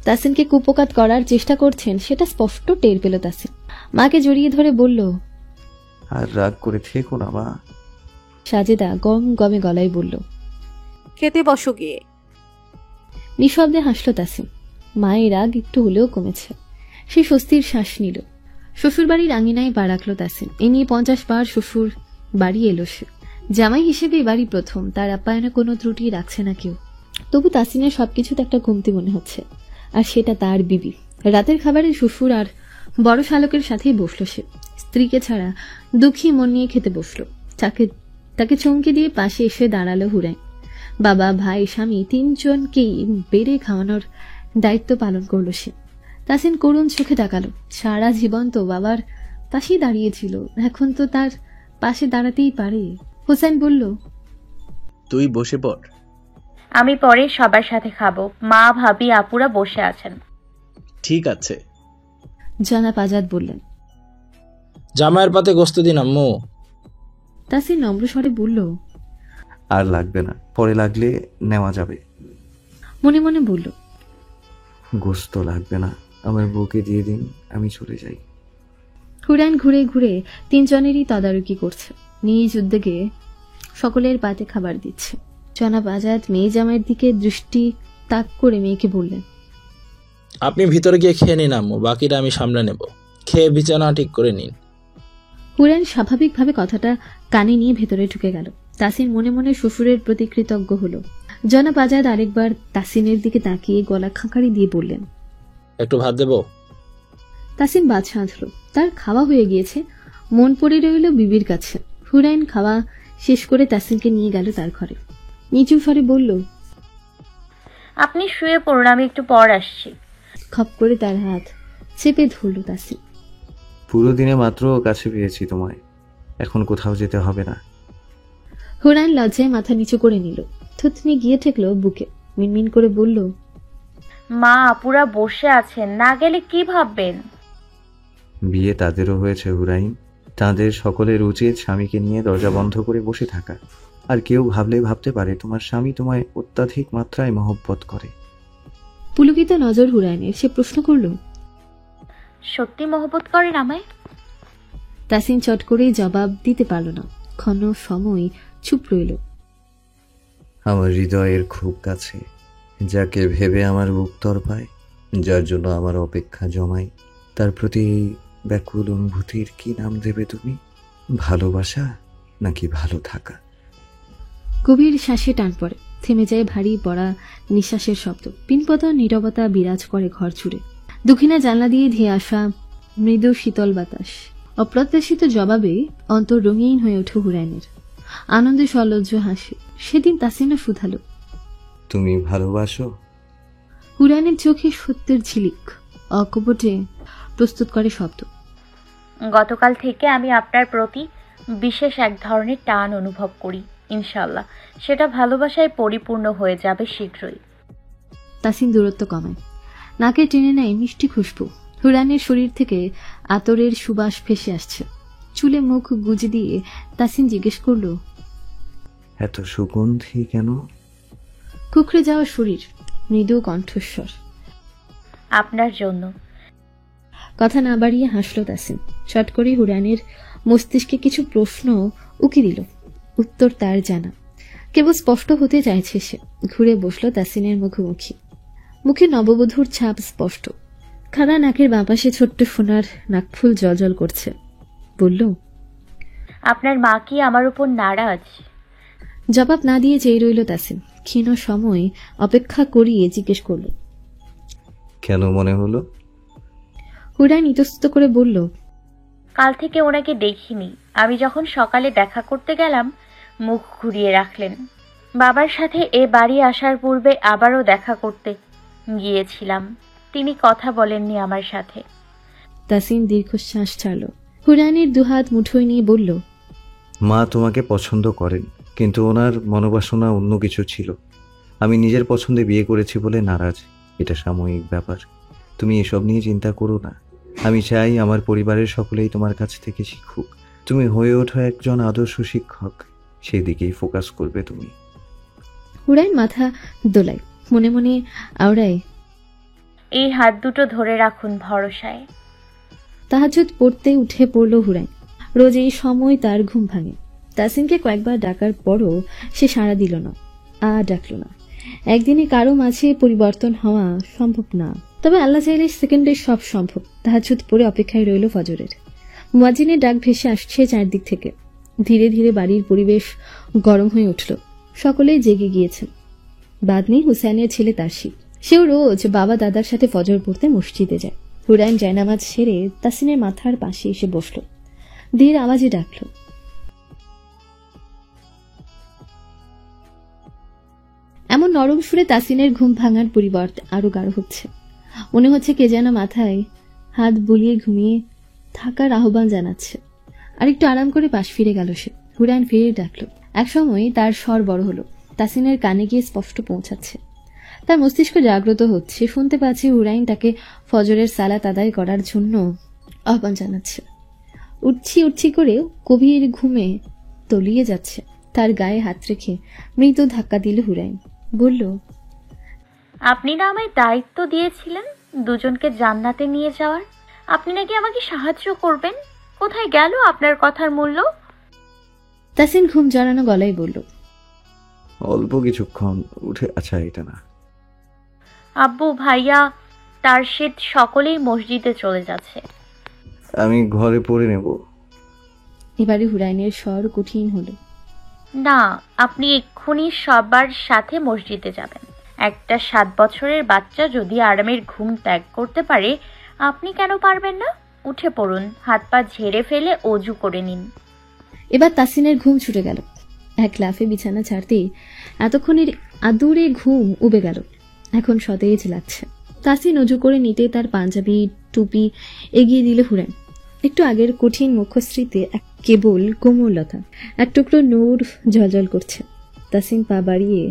তাসিনকে কুপকাত করার চেষ্টা করছেন সেটা স্পষ্ট টের পেল তাসিন। মাকে জড়িয়ে ধরে বলল, আর রাগ করে থেকো না মা। সাজেদা গম গমে গলায় বলল, খেতে বসো গিয়ে। নিঃশব্দে হাসল তাসিন। মায়ের রাগ একটু হলেও কমেছে। সে স্বস্তির শ্বাস নিল। শ্বশুর বাড়ির আঙিনায় পা রাখল তাসিন। এ নিয়ে 50 বার শ্বশুর বাড়ি এলো সে। জামাই হিসেবে এবারই প্রথম। তার আপ্যায়নে কোনো ত্রুটি রাখছে না কেউ। তবু তাসিনের সবকিছুতে একটা কমতি মনে হচ্ছে, আর সেটা তার বিবি। রাতের খাবারে শ্বশুর আর বড় শালকের সাথেই বসলো সে। স্ত্রীকে ছাড়া দুঃখী মন নিয়ে খেতে বসলো। তাকে চমকে দিয়ে পাশে এসে দাঁড়ালো হুরাইন। বাবা, ভাই, স্বামী তিনজনকেই বেড়ে খাওয়ানোর দায়িত্ব পালন করলো সে। তাসিন করুণ চোখে তাকালো। সারা জীবন তো বাবার পাশেই দাঁড়িয়েছিল, এখন তো তার পাশে দাঁড়াতেই পারে। হোসেন বলল, তুই বসে পড়। আমি পরে সবার সাথে খাবো। মা, ভাবি, আপুরা বসে আছেন। ঠিক আছে। জনাব আজাদ বললেন, জামাইয়ের পাতে গোস্ত দিন আম্মু। তাসিন নম্র স্বরে বলল, আর লাগবে না, পরে লাগলে নেওয়া যাবে। মনে মনে বলল, গোস্ত লাগবে না, আমার বউকে দিয়ে দিন, আমি চলে যাই। হুরাইন ঘুরে ঘুরে তিনজনেরই তদারকি করছে। নিজ উদ্যোগে সকলের পাতে খাবার দিচ্ছে। জনাব আজাদ মেয়ে জামাইয়ের দিকে দৃষ্টি তাক করে মেয়েকে বললেন, আপনি ভিতরে গিয়ে খেয়ে নিন আম্মু, বাকিটা আমি সামলে নেব। খেয়ে বিছানা ঠিক করে নিন। হুরাইন স্বাভাবিকভাবে কথাটা কানে নিয়ে ভেতরে ঢুকে গেল। তাসিন মনে মনে শ্বশুরের প্রতি কৃতজ্ঞ হলো। জনাব আজাদ আরেকবার তাসিনের দিকে তাকিয়ে গলা খাঁকারি দিয়ে বললেন, একটু ভাত দেবো? তাসিন বাদ সাধল। তার খাওয়া হয়ে গিয়েছে, মন পড়ে রইল বিবির কাছে। হুরাইন খাওয়া শেষ করে তাসিনকে নিয়ে গেল তার ঘরে। নিচু স্বরে বলল, আপনি শুয়ে পড়ুন, আমি একটু পর আসছি। খপ করে তার হাত চেপে ধরল তাসিন। পুরো দিনে মাত্র কাছে পেয়েছি তোমায়, এখন কোথাও যেতে হবে না। হুরাইন লজ্জায় মাথা নিচু করে নিল। থুতনি গিয়ে ঠেকল বুকে। মিনমিন করে বলল, মা আপুরা বসে আছেন, না গেলে কি ভাববেন? বিয়ে তাদেরও হয়েছে হুরাইন, তাদের সকলের উচিত স্বামীকে নিয়ে দরজা বন্ধ করে বসে থাকা। আর কেউ ভাবলে ভাবতে পারে তোমার স্বামী তোমায় অত্যাধিক মাত্রায় মহব্বত করে। পুলকিত নজর হুরাইনের। সে প্রশ্ন করল, সত্যি মহব্বত করেন আমায়? তাসিন চট করেই জবাব দিতে পারল না। ক্ষণ সময় চুপ রইল। আমার হৃদয়ের খুব কাছে, যাকে ভেবে আমার বুক তরপায়, যার জন্য আমার অপেক্ষা জমায়, তার প্রতি এই ব্যাকুল অনুভূতির কি নাম দেবে তুমি? ভালোবাসা নাকি ভালো থাকা? গভীর শ্বাসে টান পড়ে। থেমে যায় ভারী পড়া নিঃশ্বাসের শব্দ। পিনপত নীরবতা বিরাজ করে ঘর জুড়ে। দক্ষিণা জানলা দিয়ে ধেয়ে আসা মৃদু শীতল বাতাস। অপ্রত্যাশিত জবাবে অন্তর রঙিন হয়ে ওঠে হুরাইনের। আনন্দে সলজ্জ হাসি। সেদিন তাসিনা শুধালো, তুমি ভালোবাসো? হুরাইনের চোখে সত্যের ঝিলিক অকপটে প্রস্তুত করে শব্দ। গতকাল থেকে আমি আপনার প্রতি বিশেষ এক ধরনের টান অনুভব করি। ইনশাল্লাহ সেটা ভালোবাসায় পরিপূর্ণ হয়ে যাবে শীঘ্রই। তাসিন দূরত্ব কমায়। নাকে টেনে নেয় মিষ্টি খুশবু। হুরাইনের শরীর থেকে আতরের সুবাস ভেসে আসছে। চুলে মুখ গুজে দিয়ে তাসিন জিজ্ঞেস করল, এত সুগন্ধি কেন? কুকড়ে যাওয়া শরীর, মৃদু কণ্ঠস্বর। আপনার জন্য। কথা না বাড়িয়ে হাসল তাসিন। চট করে হুরাইনের মস্তিষ্কে কিছু প্রশ্ন উকি দিল। উত্তর তার জানা, কেবল স্পষ্ট হতে চাইছে সে। ঘুরে বসল তাসিনের মুখোমুখি। মুখে নববধূর ছাপ স্পষ্ট। খাড়া নাকের বাপাশে ছোট্ট সোনার নাকফুল জলজল করছে। বলল, আপনার মা কি আমার উপর নারাজ? জবাব না দিয়ে চেয়ে রইল তাসিন। ক্ষীণ সময় অপেক্ষা করিয়ে জিজ্ঞেস করল, কেন মনে হলো? হুরাইন ইতস্তত করে বলল, কাল থেকে ওনাকে দেখিনি। আমি যখন সকালে দেখা করতে গেলাম মুখ ঘুরিয়ে রাখলেন। বাবার সাথে এ বাড়ি আসার পূর্বে আবারও দেখা করতে গিয়েছিলাম, তিনি কথা বলেননি আমার সাথে। তাসিন দীর্ঘশ্বাস ছাড়ল। হুরাইনের দুহাত মুঠোয় নিয়ে বলল, মা তোমাকে পছন্দ করেন, কিন্তু ওনার মনোবাসনা অন্য কিছু ছিল। আমি নিজের পছন্দে বিয়ে করেছি বলে নারাজ। এটা সাময়িক ব্যাপার, তুমি এসব নিয়ে চিন্তা করো না। আমি চাই আমার পরিবারের সকলেই তোমার কাছ থেকে শিখুক। তুমি হয়ে ওঠো একজন আদর্শ শিক্ষক, সেই দিকেই ফোকাস করবে তুমি। হুরাইন মাথা দোলায়, মনে মনে আওড়ায়, এই হাত দুটো ধরে রাখুন ভরসায়। তাহাজ্জুদ পড়তে উঠে পড়ল হুরাইন। রোজ এই সময় তার ঘুম ভাঙে। তাসিনকে কয়েকবার ডাকার পরও সে সাড়া দিল না, ডাকল না। একদিনে কারো মাঝে পরিবর্তন হওয়া সম্ভব না, তবে আল্লাহ চাইলে সেকেন্ডে সব সম্ভব। তাহাজ্জুদ পড়ে অপেক্ষায় রইল ফজরের। মুয়াজ্জিনের ডাক ভেসে আসছে চারদিক থেকে। ধীরে ধীরে বাড়ির পরিবেশ গরম হয়ে উঠল। সকলেই জেগে গিয়েছেন। বাদ নেই হুসাইনের ছেলে তাসি। সেও রোজ বাবা দাদার সাথে ফজর পড়তে মসজিদে যায়। হুরাইন জায়নামাজ সেরে তাসিনের মাথার পাশে এসে বসল। ধীর আওয়াজে ডাকল, এমন নরম সুরে তাসিনের ঘুম ভাঙার পরিবর্তে আরো গাঢ় হচ্ছে। মনে হচ্ছে কে যেন মাথায় হাত বুলিয়ে ঘুমিয়ে থাকার আহ্বান জানাচ্ছে। আর একটু আরাম করে পাশ ফিরে গেল সে। হুরাইন ফিরে ডাকল। এক সময় তার স্বর বড় হলো, তাসিনের কানে গিয়ে স্পষ্ট পৌঁছাচ্ছে। তার মস্তিষ্ক জাগ্রত হচ্ছে, শুনতে পাচ্ছে হুরাইন তাকে ফজরের সালাত আদায় করার জন্য আহ্বান জানাচ্ছে। উঠছি উঠছি করে গভীর ঘুমে তলিয়ে যাচ্ছে। তার গায়ে হাত রেখে মৃদু ধাক্কা দিল হুরাইন। বলল, আপনি না আমায় দায়িত্ব দিয়েছিলেন দুজনকে জান্নাতে নিয়ে যাওয়ার। আপনি নাকি আমাকে সাহায্য করবেন। কোথায় গেল আপনার কথার মূল্য? তাসিন ঘুম জড়ানো গলায় বলল, অল্প কিছুক্ষণ উঠে। আচ্ছা, এটা না। আব্বু, ভাইয়া, তার শেঠ সকলেই মসজিদে চলে যাচ্ছে। আমি ঘরে পড়ে নেব। এবারে হুরাইনের স্বর কঠিন হলো। না, আপনি এক্ষুনি সবার সাথে মসজিদে যাবেন। একটা 7 বছরের বাচ্চা যদি আরামের ঘুম ত্যাগ করতে পারে, আপনি কেন পারবেন না? উঠে পড়ুন, হাত পা ঝেড়ে ফেলে অজু করে নিন। এবার তাসিনের ঘুম ছুটে গেল। এক লাফে বিছানা ছাড়তেই এতক্ষণের আদুরে ঘুম উবে গেল। এখন সতেজ লাগছে। তাসিন অজু করে নিতে তার পাঞ্জাবি টুপি এগিয়ে দিল হুরেন। একটু আগের কঠিন মুখশ্রীতে এক কেবল কোমলতা, এক টুকরো নূর ঝলঝল করছে। তাসিন পা বাড়িয়ে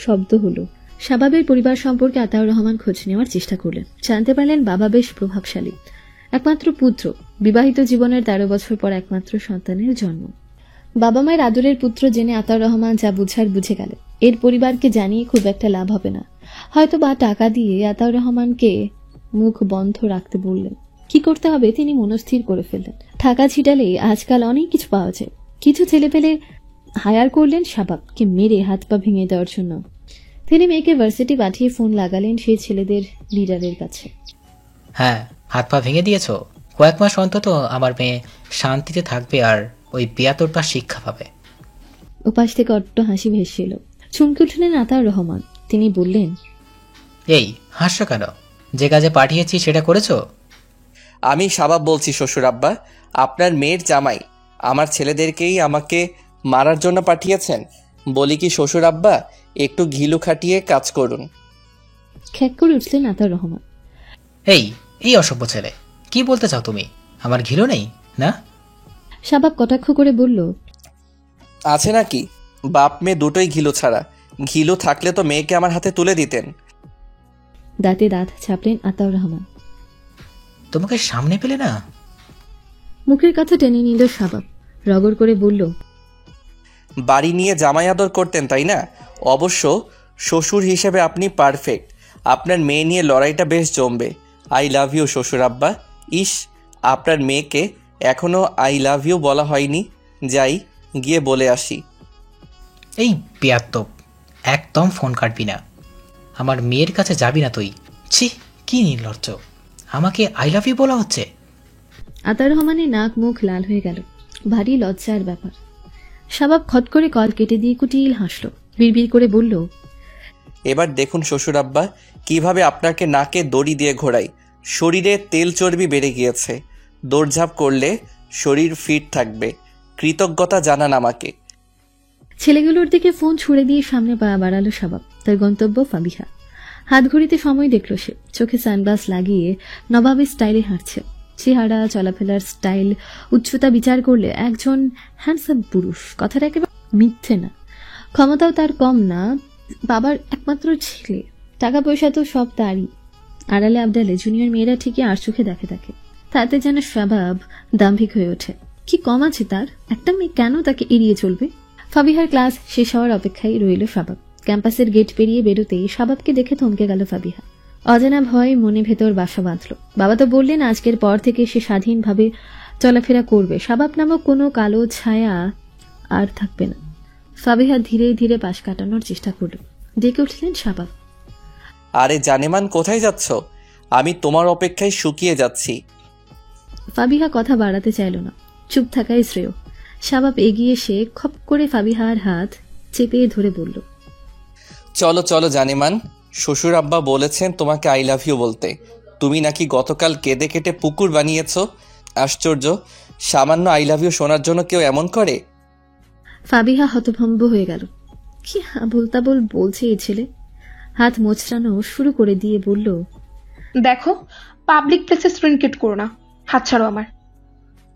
শব্দ হলো। শাবাবের পরিবার সম্পর্কে আতাউর রহমান খোঁজ নেওয়ার চেষ্টা করলেন। জানতে পারলেন বাবা বেশ প্রভাবশালী, একমাত্র পুত্র, বিবাহিত জীবনের 13 বছর পর একমাত্র সন্তানের জন্ম। বাবা মায়ের আদরের পুত্র জেনে আতাউর রহমান যা বুঝার বুঝে গেল। এর পরিবারকে জানিয়ে খুব একটা লাভ হবে না, হয়তো বা টাকা দিয়ে আতাউর রহমানকে মুখ বন্ধ রাখতে বললেন। কি করতে হবে তিনি মনস্থির করে ফেললেন। টাকা ছিটালেই আজকাল অনেক কিছু পাওয়া যায়। কিছু ছেলেপেলে হায়ার করলেন শাবাবকে মেরে হাত পা ভেঙে দেওয়ার জন্য। তিনি মেয়েকে ভার্সিটি পাঠিয়ে ফোন লাগালেন সেই ছেলেদের লিডারের কাছে। হ্যাঁ, হাত পা ভেঙে দিয়েছো, কয়েক মাস অন্তত আমার মেয়ে শান্তিতে থাকবে আর ওই বেয়াতোরটা শিক্ষা পাবে। উপাস থেকে অট্ট হাসি ভেসে এলো। চমকে উঠলেন আতাউর রহমান। তিনি বললেন, এই হাসছো কেন? যে কাজে পাঠিয়েছি সেটা করেছো? আমি শাবাব বলছি শ্বশুর আব্বা, আপনার মেয়ের জামাই আমার ছেলেদেরকেই আমাকে মারার জন্য পাঠিয়েছেন। বলি কি শ্বশুর আব্বা, একটু ঘিলু খাটিয়ে কাজ করুন। খ্যাক করে উঠলেন আতাউর রহমান। এই অসভ্য ছেলে, কি বলতে চাও তুমি? আমার ঘিলু নেই না? শাবাব কটাক্ষ করে বলল, আছে নাকি? বাপ মেয়ে দুটোই ঘিলু ছাড়া। ঘিলু থাকলে তো মেয়েকে আমার হাতে তুলে দিতেন। দাঁতে দাঁত চাপলেন আতাউর রহমান। তোমাকে সামনে পেলে না? মুখের কথা টেনে নিল শাবাব। রগড় করে বলল, বাড়ি নিয়ে জামাই আদর করতেন তাই না? অবশ্য শ্বশুর হিসেবে আপনি পারফেক্ট। আপনার মেয়ে নিয়ে লড়াইটা বেশ জমবে। আই লাভ ইউ শ্বশুর আব্বা। ইস, আপনার মেয়েকে এখনো আই লাভ ইউ বলা হয়নি। যাই গিয়ে বলে আসি। এই বেয়াত্তব, একদম ফোন কাটবি না। আমার মেয়ের কাছে যাবি না তুই। ছি, কি নির্লজ্জ, আমাকে আই লাভ ইউ বলা হচ্ছে। আতাউর রহমানের নাক মুখ লাল হয়ে গেল। ভারী লজ্জার ব্যাপার। শাবাব খট করে কল কেটে দিয়ে কুটিল হাসল। বিড়বিড় করে বলল, এবার দেখুন শ্বশুর আব্বা, কিভাবে আপনাকে নাকে দড়ি দিয়ে ঘোরাই। শরীরে তেল চর্বি বেড়ে গিয়েছে। দৌড়ঝাঁপ করলে শরীর ফিট থাকবে। কৃতজ্ঞতা জানান আমাকে। ছেলেগুলোর দিকে ফোন ছুড়ে দিয়ে সামনে পা বাড়ালো শাবাব। তার গন্তব্য ফাবিহা। হাত ঘড়িতে সময় দেখল সে। চোখে সানগ্লাস লাগিয়ে নবাবী স্টাইলে হাঁটছে। চেহারা, চলাফেরার স্টাইল, উচ্চতা বিচার করলে একজন হ্যান্ডসাম পুরুষ। কথাটা একেবারে মিথ্যে না। ক্ষমতাও তার কম না। বাবার একমাত্র ছেলে, টাকা পয়সা তো সব তারই। আড়ালে আবডালে জুনিয়র মেয়েরা ঠিকই আর চোখে দেখে তাকে। তাতে যেন স্বভাব দাম্ভিক হয়ে ওঠে। কি কম আছে তার? একটা মেয়ে কেন তাকে এড়িয়ে চলবে? ফাবিহার ক্লাস শেষ হওয়ার অপেক্ষায় রইল শাবাব। ক্যাম্পাসের গেট পেরিয়ে বেরোতেই শাবাবকে দেখে থমকে গেল ফাবিহা। অজানা ভয় মনে ভেতর বাসা বাঁধল। বাবা তো বললেন আজকের পর থেকে সে স্বাধীনভাবে চলাফেরা করবে। শাবাব নামক কোনো কালো ছায়া আর থাকবে না। ফাবিহা ধীরে ধীরে পাশ কাটানোর চেষ্টা করল। ডেকে উঠলেন শাবাব। আরে জানেমান, কোথায় যাচ্ছ? আমি তোমার অপেক্ষায় শুকিয়ে যাচ্ছি। ফাবিহা কথা বাড়াতে চাইল না। চুপ থাকাই শ্রেয়। শাবাব এগিয়ে এসে খপ করে ফাবিহার হাত চেপে ধরে বলল, চলো চলো জানেমান, শ্বশুর আব্বা বলেছেন তোমাকে আই লাভ ইউ বলতে। তুমি নাকি গতকাল কেঁদে কেটে পুকুর বানিয়েছ। আশ্চর্য, সামান্য আই লাভ ইউ শোনার জন্য কেউ এমন করে? ফাবিহা হতভম্ব হয়ে গেল। কি আবোল তাবোল বলছে এই ছেলে। হাত মোচড়ানো শুরু করে দিয়ে বলল, দেখো, পাবলিক প্লেসে স্ক্রিনকেট করো না। হাত ছাড়ো আমার।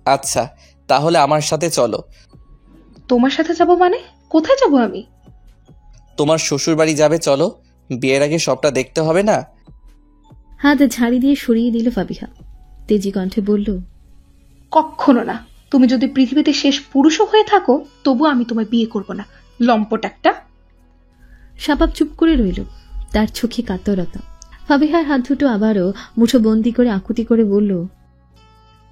আচ্ছা, তাহলে আমার সাথে চলো। তোমার সাথে যাব মানে? কোথায় যাব আমি? তোমার শ্বশুর বাড়ি যাবে, চলো। বিয়ের আগে সবটা দেখতে হবে না? হাত ঝাড়ি দিয়ে সরিয়ে দিল ফাবিহা। তেজি কণ্ঠে বলল, কখনো না। তুমি যদি পৃথিবীতে শেষ পুরুষও হয়ে থাকো, তবু আমি তোমায় বিয়ে করব না, লম্পট একটা। শাবাব চুপ করে রইল। তার চোখে কাতরতা। ফাবিহার হাত দুটো আবারও মুঠো বন্দি করে আকুতি করে বলল,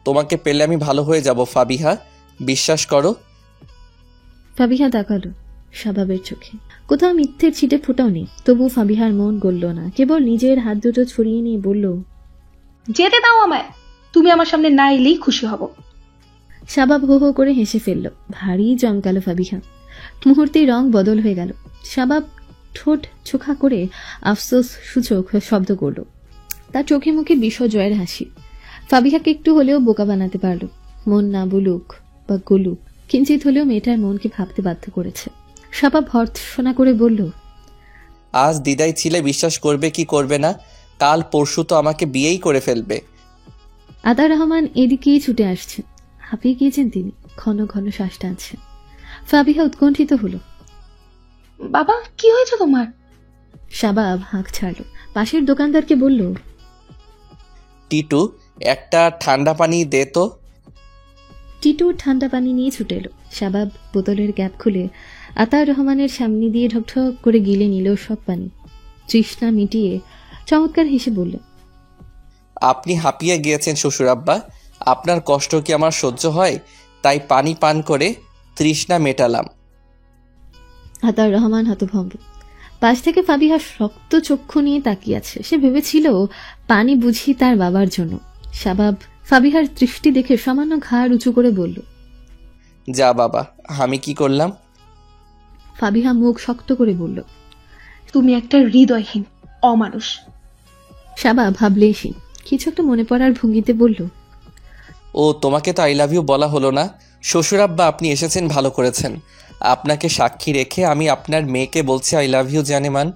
তোমাকে পেলে আমি ভালো হয়ে যাব ফাবিহা, বিশ্বাস করো। ফাবিহা তাকালো শাবাবের চোখে। কোথাও মিথ্যের ছিটে ফোটাও নেই। তবু ফাবিহার মন গলল না। কেবল নিজের হাত দুটো ছড়িয়ে নিয়ে বলল, যেতে দাও আমায়। তুমি আমার সামনে না এলেই খুশি হব। শাবাব হো হো করে হেসে ফেলল। ভারী জমকালো ফাবিহা। মুহূর্তেই রং বদল হয়ে গেল। শাবাব ঠোঁট চোখা করে আফসোস সূচক শব্দ করল। তার চোখে মুখে বিশ্বজয়ের হাসি। ফাবিহাকে একটু হলেও বোকা বানাতে পারল। মন না বলুক বা গলুক, কিঞ্চিত হলেও মেয়েটার মনকে ভাবতে বাধ্য করেছে। শাপা ভর্ৎসনা করে বলল, আজ দিদাই ছিলে বিশ্বাস করবে কি করবে না, কাল পরশু তো আমাকে বিয়েই করে ফেলবে। আতার রহমান এদিকেই ছুটে আসছেন। হাঁপিয়ে গিয়েছেন তিনি, ঘন ঘন শ্বাস টানছেন। ফাবিহা উৎকণ্ঠিত হলো। বাবা, কি হয়েছে তোমার? শাবাব হাঁক ছাড়ল। পাশের দোকানদারকে বলল, টিটু, একটা ঠান্ডা পানি দে তো। টিটু ঠান্ডা পানি নিয়ে ছুটে এলো। শাবাব বোতলের গ্যাপ খুলে আতার রহমানের সামনে দিয়ে ঢকঢক করে গিলে নিল সব পানি। তৃষ্ণা মিটিয়ে চমৎকার হেসে বলল, আপনি হাঁপিয়ে গিয়েছেন শ্বশুর আব্বা, আপনার কষ্ট কি আমার সহ্য হয়? তাই পানি পান করে তৃষ্ণা মেটালাম। আতার রহমান হতভম্ব। পাশ থেকে ফাবিহা শক্ত চক্ষু নিয়ে তাকিয়ে আছে। সে ভেবেছিল পানি বুঝি তার বাবার জন্য। শাবাব ফাবিহার দৃষ্টি দেখে সামান্য ঘাড় উঁচু করে বলল, যা বাবা, আমি কি করলাম? ফাবিহা মুখ শক্ত করে বলল, তুমি একটা হৃদয়হীন অমানুষ। শাবাব ভাবলেশীন কিছু একটা মনে পড়ার ভঙ্গিতে বলল, ও তোমাকে তো আই লাভ ইউ বলা হলো না। শ্বশুর আব্বা, আপনি এসেছেন ভালো করেছেন। আপনাকে সাক্ষী রেখে আমি আপনার মেয়েকে বলছি আই লাভ ইউ জানেমান।